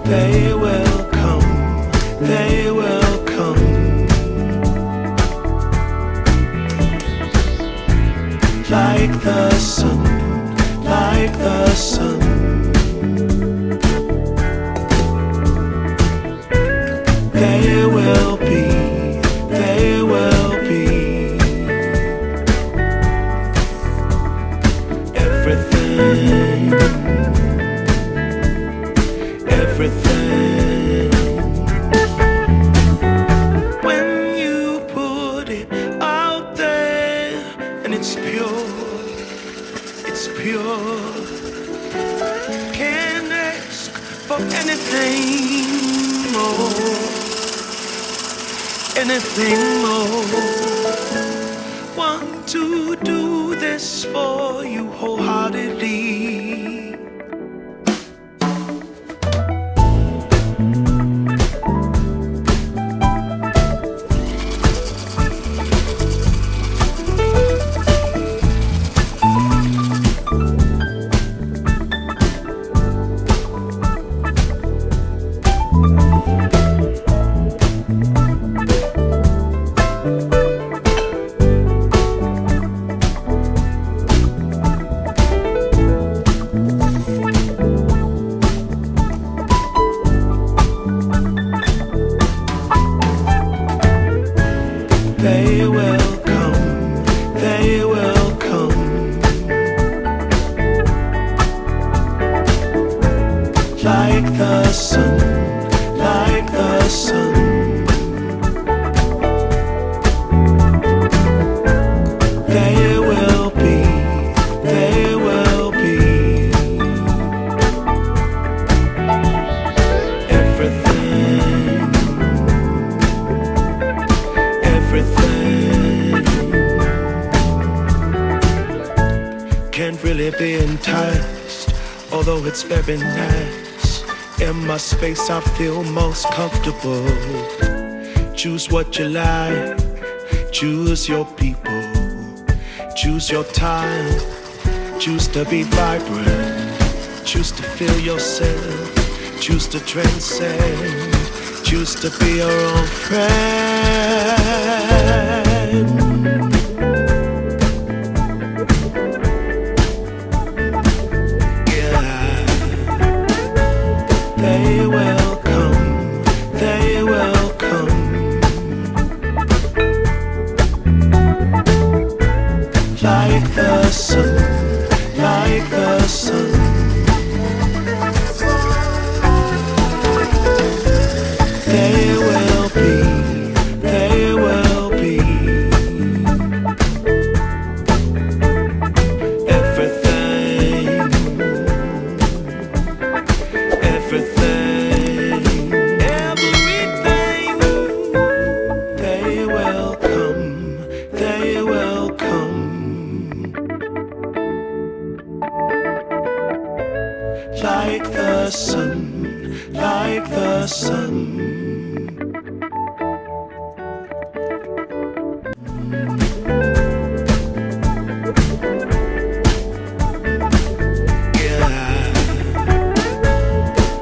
They will come, they will come, like the sun, like the sun. They will be, they will be everything, everything. When you put it out there and it's pure, can't ask for anything more, anything more. Want to do this for you wholeheartedly. They will come, they will come, like the sun, like the sun. They will be, they will be everything, everything. Can't really be enticed, although it's very nice. In my space I feel most comfortable. Choose what you like, choose your people, choose your time, choose to be vibrant, choose to feel yourself, choose to transcend, choose to be your own friend. They will come, they will come, like the sun, like the sun. They will be, they will be everything, everything, everything. They will come, they will come, like the sun, like the sun.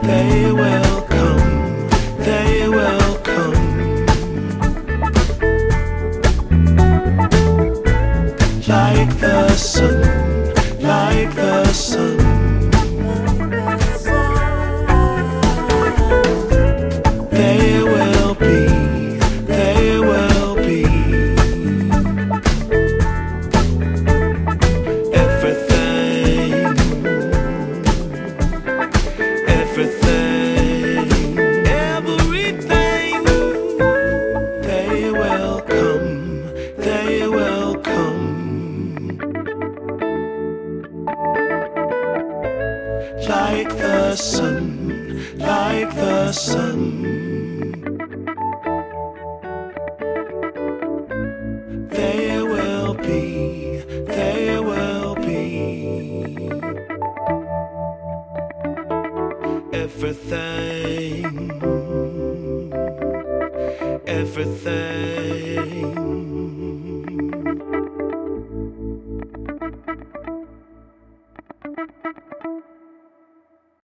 They will come, they will come, like the sun, like the sun. They will be, they will be everything, everything, everything. They will come, they will come. everything.